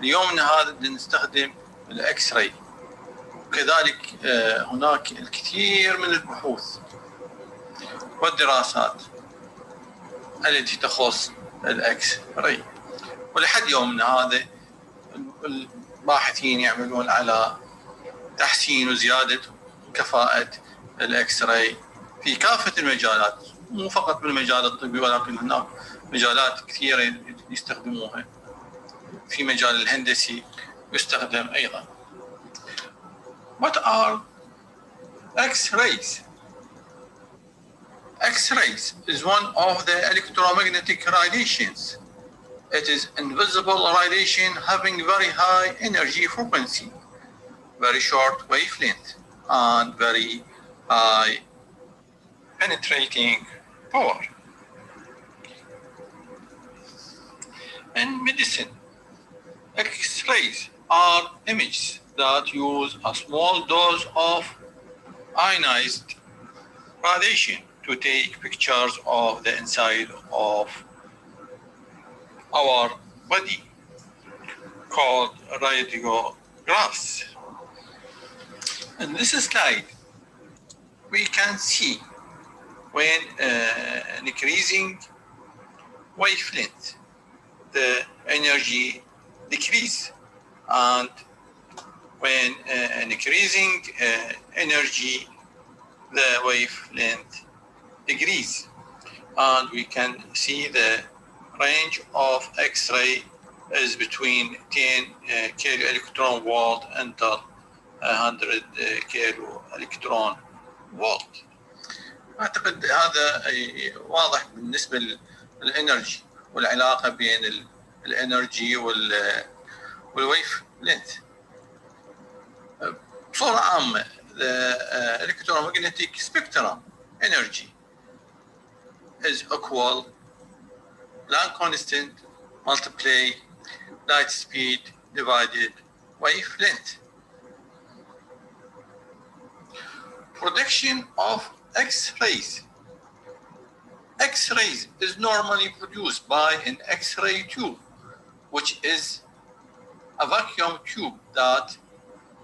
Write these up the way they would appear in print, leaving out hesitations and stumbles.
اليومنا هذا نستخدم الاكس راي. وكذلك هناك الكثير من البحوث والدراسات التي تخص الاكس راي، ولحد يومنا هذا الباحثين يعملون على تحسين وزيادة كفاءة الاكس راي في كافة المجالات، مو فقط بالمجال الطبي ولكن هناك مجالات كثيرة يستخدموها. في مجال الهندسي يستخدم أيضا. What are X-rays? X-rays is one of the electromagnetic radiations. It is invisible radiation having very high energy frequency, very short wavelength, and very high penetrating power. In medicine, X-rays are images that use a small dose of ionized radiation to take pictures of the inside of our body, called radiographs. In this slide, we can see when increasing wavelength, the energy decrease, and when increasing energy, the wavelength decrease. And we can see the range of X-ray is between 10 kilo electron volt until 100 كيلو الكترون فولت. اعتقد هذا واضح بالنسبه للانرجي والعلاقه بين الانرجي والويف لينث. بصوره عامه the electromagnetic spectrum energy is equal Planck constant multiply light speed divided wavelength. Production of X-rays. X-rays is normally produced by an X-ray tube, which is a vacuum tube that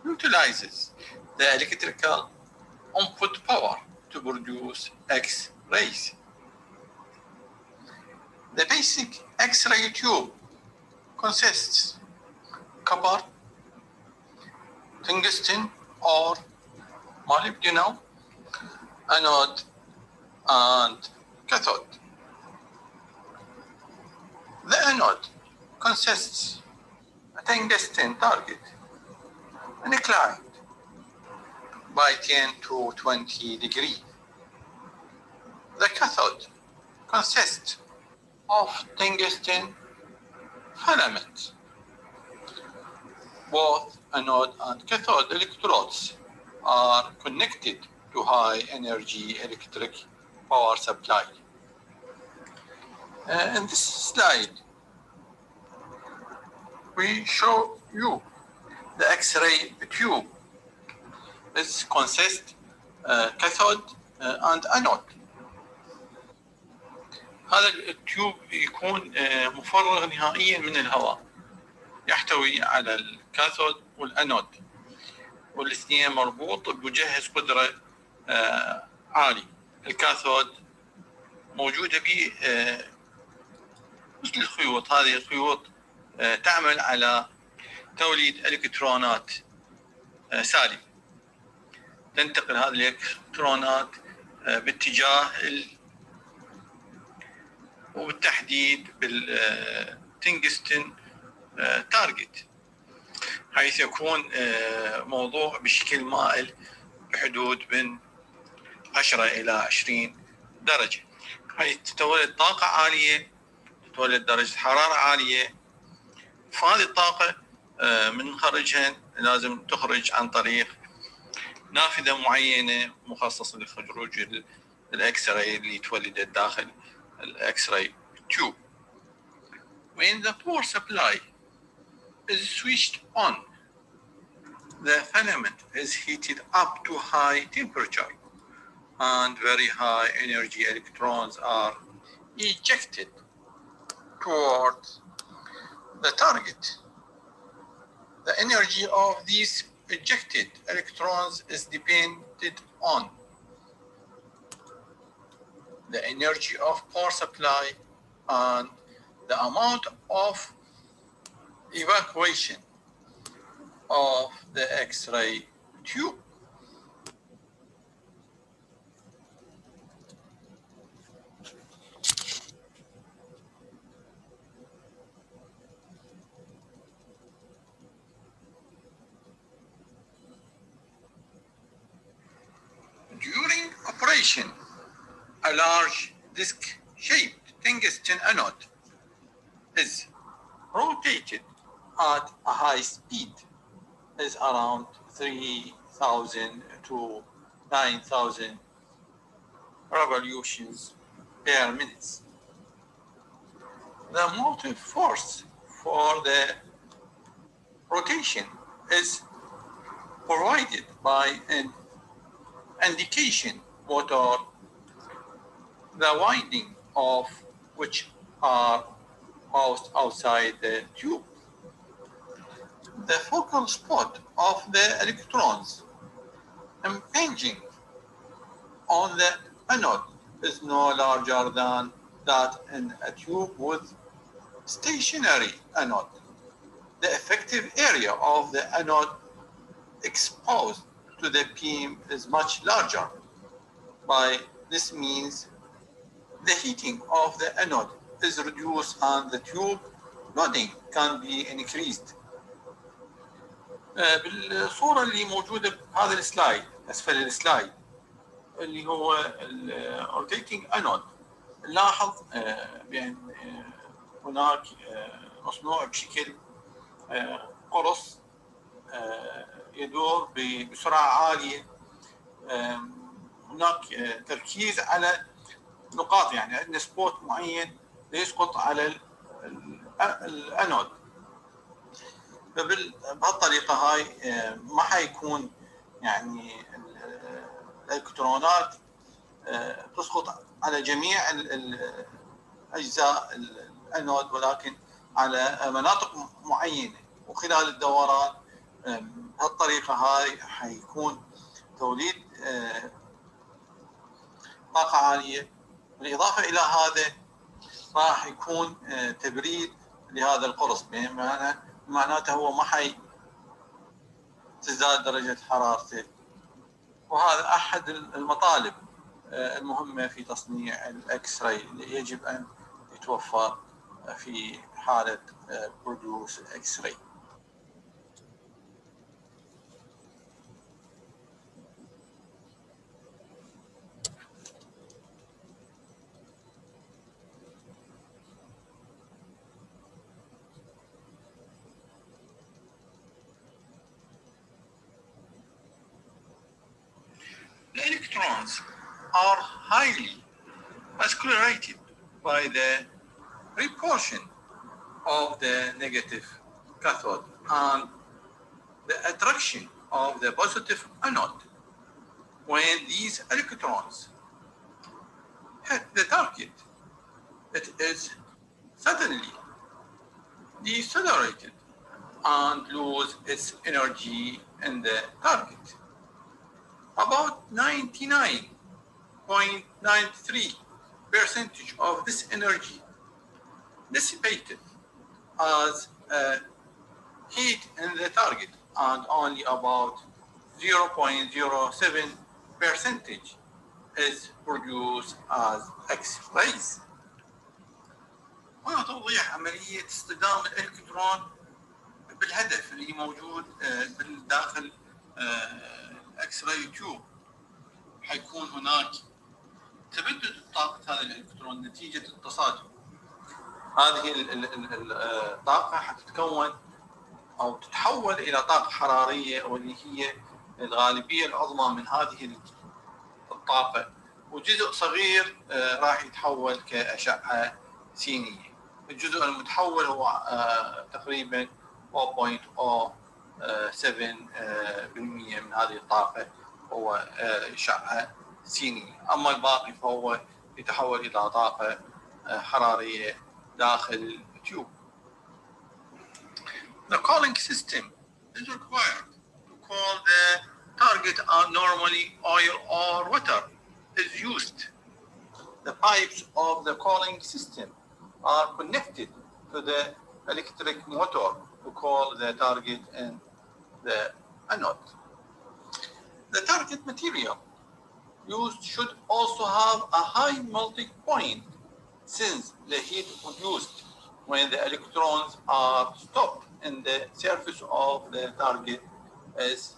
utilizes the electrical input power to produce X-rays. The basic X-ray tube consists copper, tungsten, or molybdenum, anode, and cathode. The anode consists a tungsten target inclined by 10 to 20 degrees. The cathode consists of tungsten filaments. Both anode and cathode electrodes are connected to high energy electric power supply. In this slide, we show you the X-ray tube. This consists cathode and anode. هذا التيوب يكون مفرغ نهائيا من الهواء، يحتوي على الكاثود والانود، والاثنين مربوط بمجهز قدرة عالي. الكاثود موجودة به مثل الخيوط. هذه الخيوط تعمل على توليد الكترونات سالبة. تنتقل هذه الالكترونات باتجاه وبالتحديد بالتنجستن تارجت، حيث يكون موضوع بشكل مائل بحدود من 10 إلى 20 درجة، حيث تتولد طاقة عالية، تتولد درجة حرارة عالية. فهذه الطاقة من خرجها لازم تخرج عن طريق نافذة معينة مخصصة لخروج الإكس راي اللي تولدت داخل الإكس راي tube. When the power supply is switched on, the filament is heated up to high temperature and very high energy electrons are ejected towards the target. The energy of these ejected electrons is dependent on the energy of power supply and the amount of evacuation of the X-ray tube. During operation, a large disc-shaped tungsten anode is rotated at a high speed, is around 3,000 to 9,000 revolutions per minute. The motive force for the rotation is provided by an indication motor, the winding of which are housed outside the tube. The focal spot of the electrons impinging on the anode is no larger than that in a tube with stationary anode. The effective area of the anode exposed to the beam is much larger. By this means, the heating of the anode is reduced and the tube loading can be increased. بالصورة اللي موجودة بهذا السلايد أسفل السلايد اللي هو الروتيتنج انود، نلاحظ بأن هناك مصنوع بشكل قرص يدور بسرعة عالية. هناك تركيز على نقاط، يعني عندنا سبوت معين يسقط على الانود. بهالطريقة هاي ما حيكون يعني الالكترونات تسقط على جميع اجزاء الانود، ولكن على مناطق معينة وخلال الدوران. بهالطريقة هاي حيكون توليد طاقة عالية. بالإضافة إلى هذا راح يكون تبريد لهذا القرص، معناته هو ما حي تزداد درجة حرارته. وهذا أحد المطالب المهمة في تصنيع الإكس راي اللي يجب أن يتوفر في حالة برودوس إكس راي. The electrons are highly vascularized by the repulsion of the negative cathode and the attraction of the positive anode. When these electrons hit the target, it is suddenly decelerated and lose its energy in the target. About 99.93% of this energy dissipated as heat in the target, and only about 0.07% is produced as X-rays. هنا توضيح عملية اصطدام الإلكترون بالهدف اللي موجود بالداخل اكس راي تيوب. حيكون هناك تبدد طاقة هذا الإلكترون نتيجة التصادم. هذه الطاقة حتتكون أو تتحول إلى طاقة حرارية، واللي هي الغالبية العظمى من هذه الطاقة، وجزء صغير راح يتحول كأشعة سينية. الجزء المتحول هو تقريبا 0.07% من هذه الطاقة هو أشعة سينية، أما الباقي فهو يتحول إلى طاقة حرارية داخل التيوب. The cooling system is required to call the target are normally oil or water is used. The pipes of the calling system are connected to the electric motor to call the target and the anode. The target material used should also have a high melting point since the heat produced when the electrons are stopped in the surface of the target is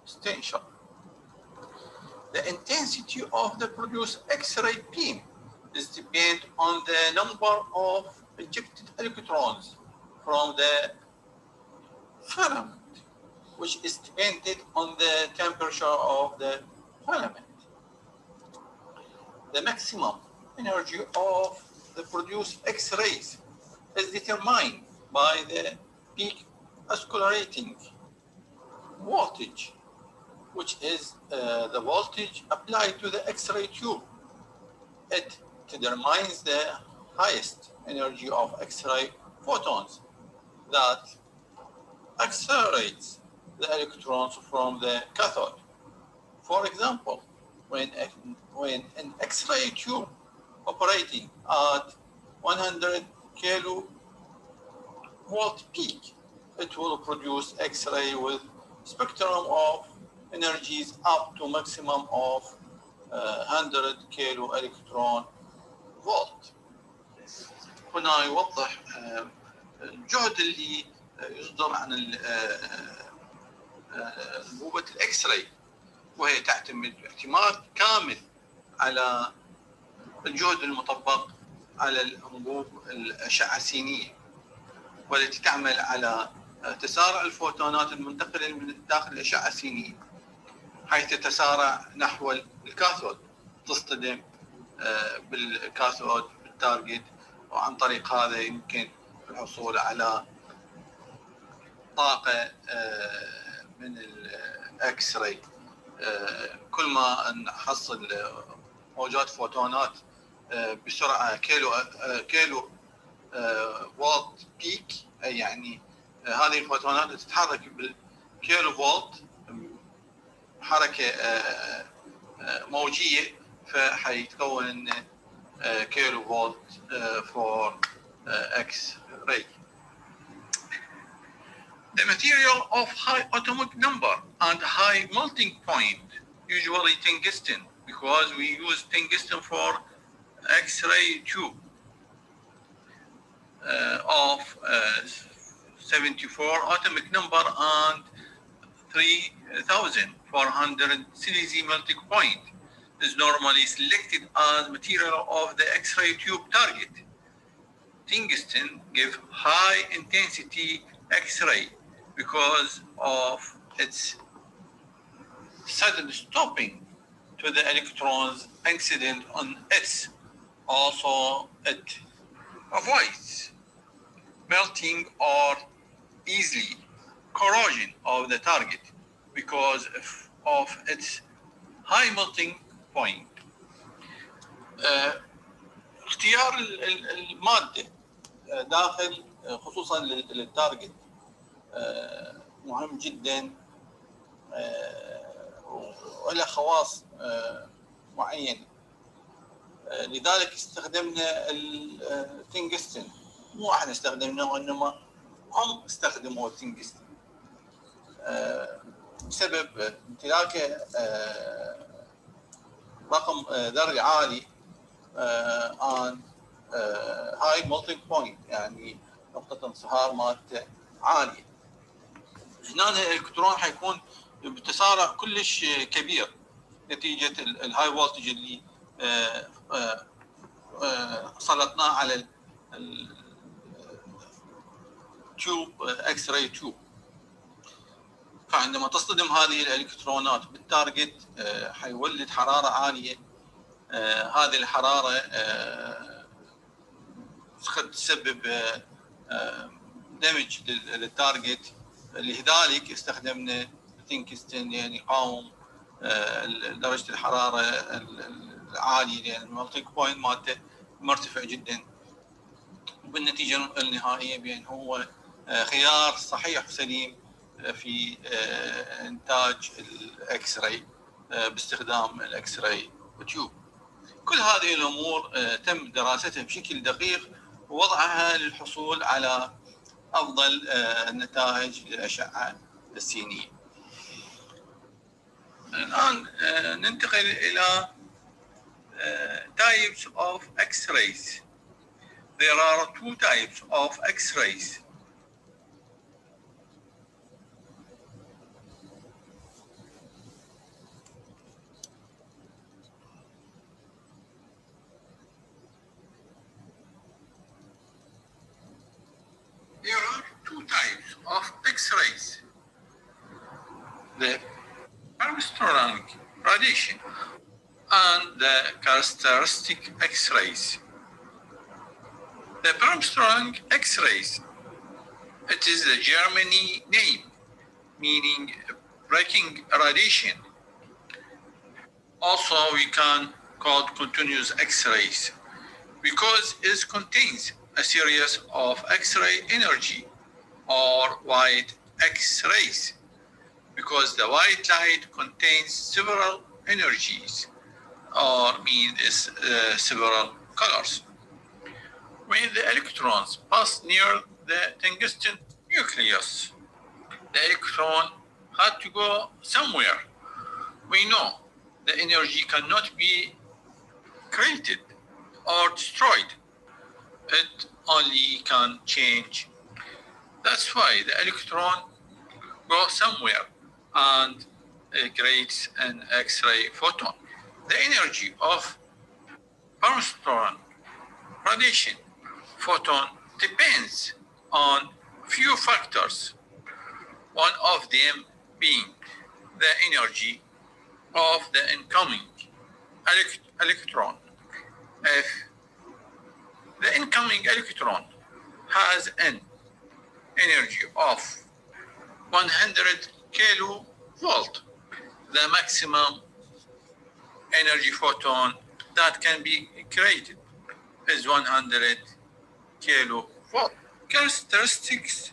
essential. The intensity of the produced X-ray beam is dependent on the number of ejected electrons from the filament, which is dependent on the temperature of the filament. The maximum energy of the produced X-rays is determined by the peak accelerating voltage, which is the voltage applied to the X-ray tube. It determines the highest energy of X-ray photons that accelerates the electrons from the cathode. For example, when an X-ray tube operating at 100 kilovolt peak, it will produce X-ray with spectrum of energies up to maximum of 100 كيلو إلكترون فولت. هنا يوضح الجهد اللي يصدر عن أنبوبة الإكس راي، وهي تعتمد اعتماد كامل على الجهد المطبق على الأنبوب الأشعة السينية، والتي تعمل على تسارع الفوتونات المنتقلة من داخل الأشعة السينية حيث تتسارع نحو الكاثود، تصطدم بالكاثود بالتارجت، وعن طريق هذا يمكن الحصول على طاقة من الإكس راي. كل ما نحصل موجات فوتونات بسرعة كيلو فولت بيك، أي يعني هذه الفوتونات تتحرك بالكيلو فولت حركة موجية، فحيتكون كيلو فولت for X-ray. The material of high atomic number and high melting point, usually tungsten, because we use tungsten for X-ray tube of 74 atomic number and 3,400 Cesium melting point is normally selected as material of the X-ray tube target. Tungsten gives high intensity X-ray because of its sudden stopping to the electrons incident on it. Also, it avoids melting or easily corrosion of the target because of its high melting point. اختيار المادة داخل خصوصا للتارجت مهم جدا وله خواص معينة. لذلك استخدمنا التنجستن، مو احنا استخدمناه وانما هم استخدموا التنجستن بسبب امتلاكه رقم ذري عالي عن هاي مولتنج بوينت، يعني نقطة انصهار مالته عالية. هنا الالكترون حيكون بتسارع كلش كبير نتيجة الهاي فولتج اللي سلطناه على التيوب اكس راي تيوب. فعندما تصطدم هذه الالكترونات بالتارجت حيولد حرارة عالية. هذه الحرارة قد تسبب دمج للتارجت، لذلك استخدمنا تنكستن يعني يقاوم درجة الحرارة العالية، لأن الملتنج بوينت مالته مرتفع جدا. وبالنتيجة النهائية بأن هو خيار صحيح وسليم في إنتاج الإكس راي باستخدام الإكس راي تيوب. كل هذه الأمور تم دراستها بشكل دقيق ووضعها للحصول على أفضل نتائج للأشعة السينية. الآن ننتقل إلى types of X-rays. There are two types of X-rays. There are two types of X-rays. The Armstrong radiation and the characteristic X-rays. The Armstrong X-rays, it is a Germany name, meaning breaking radiation. Also, we can call continuous X-rays because it contains a series of X-ray energy or white X-rays, because the white light contains several energies or means several colors. When the electrons pass near the tungsten nucleus, the electron had to go somewhere. We know the energy cannot be created or destroyed. It only can change. That's why the electron goes somewhere and creates an X-ray photon. The energy of Armstrong radiation photon depends on few factors, one of them being the energy of the incoming electron. If the incoming electron has an energy of 100 kilovolt, the maximum energy photon that can be created is 100 kilovolt. Characteristics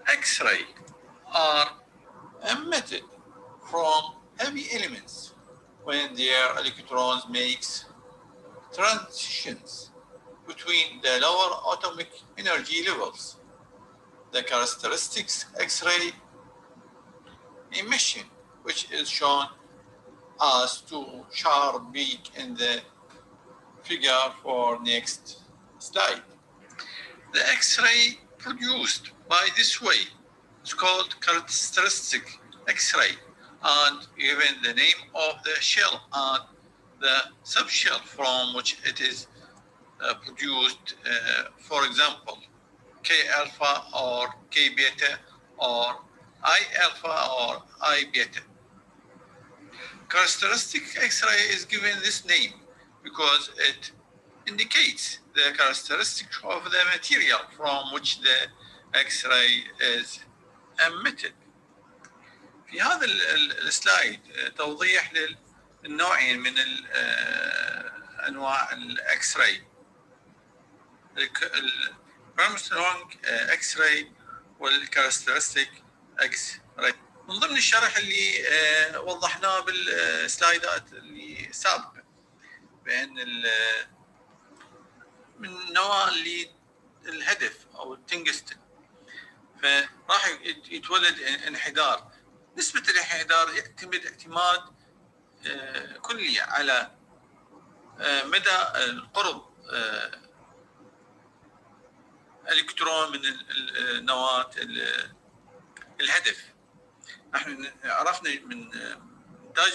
X-ray are emitted from heavy elements when their electrons makes transitions between the lower atomic energy levels. The characteristics X-ray emission, which is shown as two sharp peak in the figure for next slide. The X-ray produced by this way is called characteristic X-ray, and given the name of the shell and the subshell from which it is produced, for example, K alpha or K beta or I alpha or I beta. Characteristic X-ray is given this name because it indicates the characteristic of the material from which the X-ray is emitted. في هذا السلايد توضيح للنوعين من انواع الاكس راي، الارمسترونج اكس راي والكاركترستيك اكس راي. من ضمن الشرح اللي وضحناه بالسلايدات اللي سابقه بان من النواه اللي الهدف او التنجستن، فراح يتولد انحدار. نسبة الانحدار يعتمد اعتماد كلي على مدى القرب الكترون من النواة الهدف. نحن عرفنا من إنتاج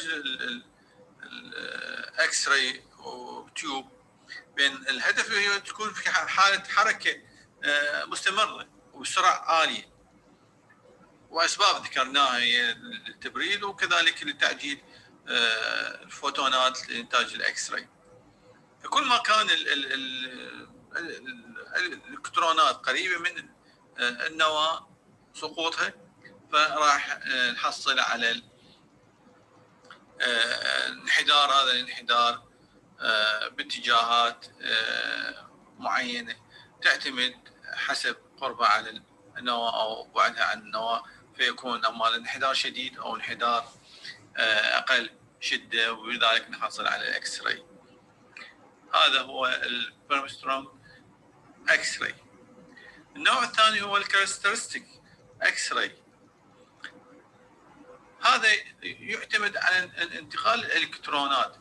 الإكس راي تيوب بأن الهدف هي تكون في حالة حركة مستمرة وبسرعة عالية، وأسباب ذكرناها هي التبريد وكذلك لتعجيل الفوتونات لإنتاج الإكس راي. فكل ما كان الإلكترونات قريبة من النواة سقوطها فراح نحصل على الانحدار. هذا الانحدار باتجاهات معينة تعتمد حسب قربه على النواة أو بعدها عن النواة، فيكون أما الانحدار شديد أو انحدار أقل شدة، وبذلك نحصل على الإكس راي. هذا هو البيرمسترونج إكس راي. النوع الثاني هو الكاركترستيك إكس راي. هذا يعتمد على انتقال الإلكترونات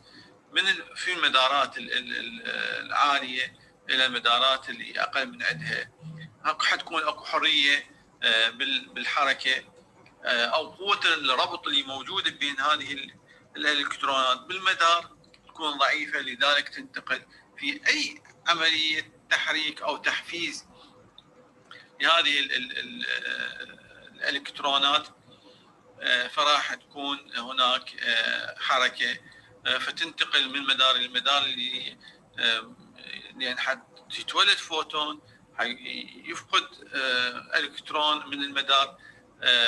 في المدارات العالية إلى المدارات اللي أقل من عندها. حتكون أكو حرية بالحركة، أو قوة الربط اللي موجودة بين هذه الإلكترونات بالمدار تكون ضعيفة، لذلك تنتقل في أي عملية تحريك أو تحفيز لهذه الإلكترونات، فراح تكون هناك حركة، فتنتقل من مدار المدار اللي لأن يتولد فوتون يفقد الكترون من المدار،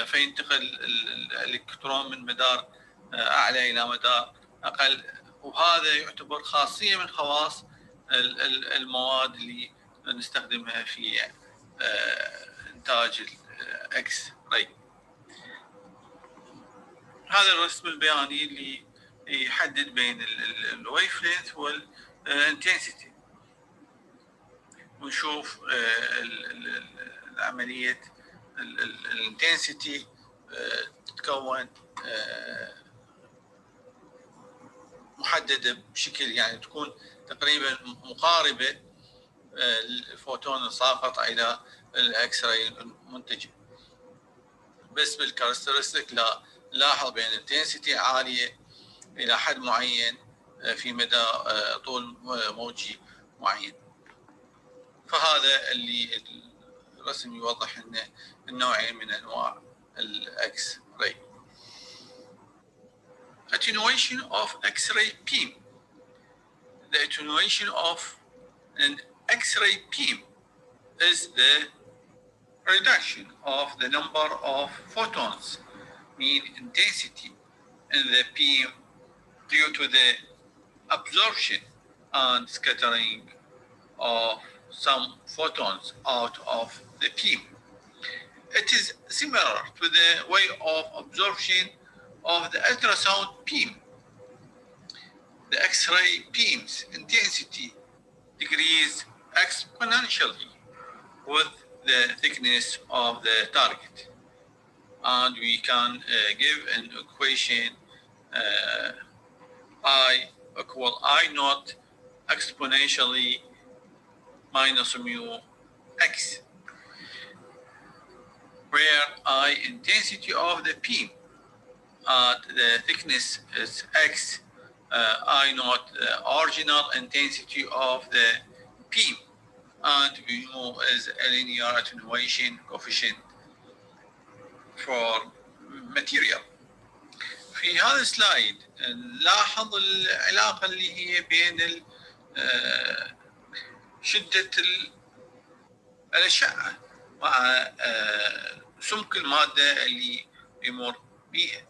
فينتقل الالكترون من مدار اعلى الى مدار اقل، وهذا يعتبر خاصيه من خواص المواد اللي نستخدمها في انتاج الاكس راي. هذا الرسم البياني اللي يحدد بين الويف لينث والانتنسيتي، ونشوف عملية الانتنسيتي تتكون محددة بشكل يعني تكون تقريبا مقاربة الفوتون الساقط إلى الإكس راي المنتجة. بس بالكاركترستيك لا، لاحظ بين انتنسيتي عالية إلى حد معين في مدى طول موجي معين. فهذا اللي الرسم يوضح لنا النوعين من انواع الاكس راي. Attenuation of X-ray beam. The attenuation of an X-ray beam is the reduction of the number of photons, mean intensity, in the beam due to the absorption and scattering of some photons out of the beam. It is similar to the way of absorption of the ultrasound beam. The X-ray beam's intensity decreases exponentially with the thickness of the target. And we can give an equation I equal I naught exponentially minus mu x, where I intensity of the beam and the thickness is x, I naught original intensity of the beam, and mu is a linear attenuation coefficient for material. في هذا السلايد نلاحظ العلاقة اللي هي بين شدة الأشعة مع سمك المادة اللي يمر بها.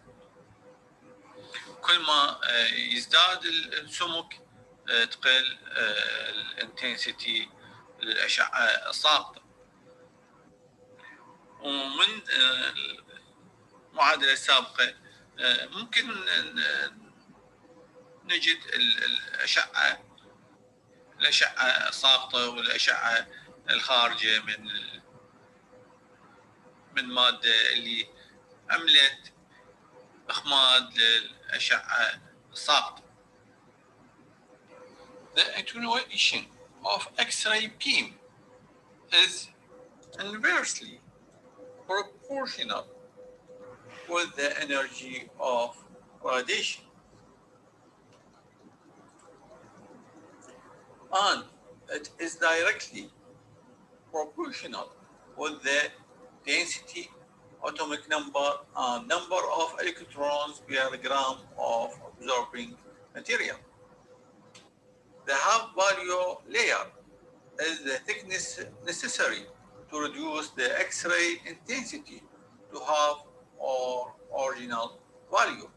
كل ما يزداد السمك تقل الانتنسيتي للأشعة الساقطة. ومن المعادلة السابقة ممكن نجد الأشعة الساقطة والأشعة الخارجة من مادة اللي عملت إخماد للأشعة الساقطة. The attenuation of X-ray beam is inversely proportional with the energy of radiation, and it is directly proportional with the density, atomic number, and number of electrons per gram of absorbing material. The half value layer is the thickness necessary to reduce the X-ray intensity to half or original value.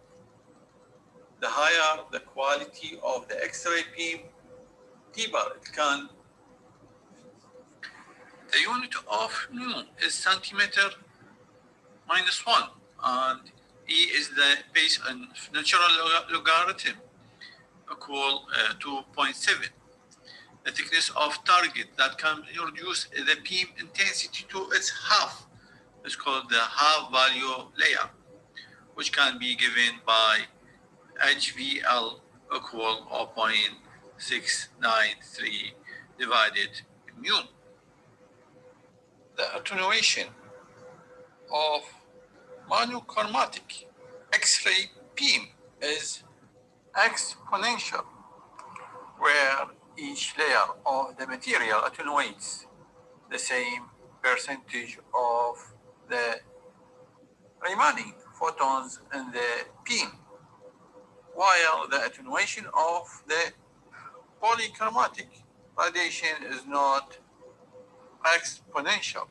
The higher the quality of the X-ray beam, deeper it can The unit of mu is centimeter minus 1, and E is the base on natural logarithm equal 2.7. The thickness of target that can reduce the beam intensity to its half is called the half value layer, which can be given by HVL equal 0.693 divided mu. The attenuation of monochromatic X-ray beam is exponential, where each layer of the material attenuates the same percentage of the remaining photons in the beam, while the attenuation of the polychromatic radiation is not exponential.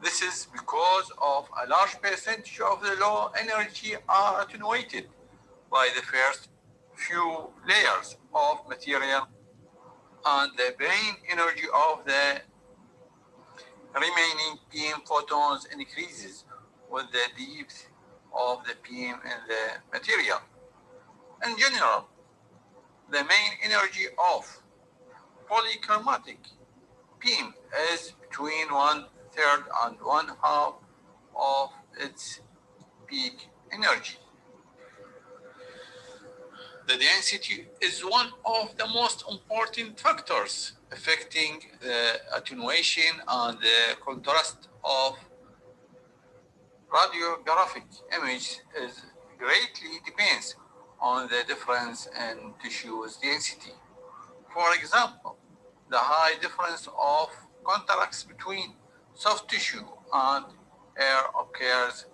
This is because of a large percentage of the low energy are attenuated by the first few layers of material, and the brain energy of the remaining beam photons increases with the depth of the beam in the material. In general, the main energy of polychromatic beam is between 1/3 and 1/2 of its peak energy. The density is one of the most important factors affecting the attenuation and the contrast of radiographic image is greatly depends on the difference in tissue's density. For example, the high difference of contrast between soft tissue and air occurs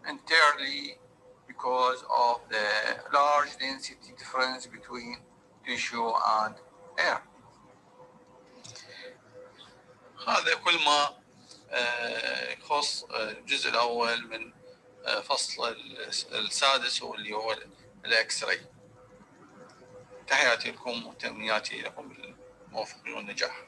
entirely because of the large density difference between tissue and air. هذا كل ما يخص الجزء الأول من فصل السادس واللي هو الإكس راي. تحياتي لكم وتمنياتي لكم بالموفقية والنجاح.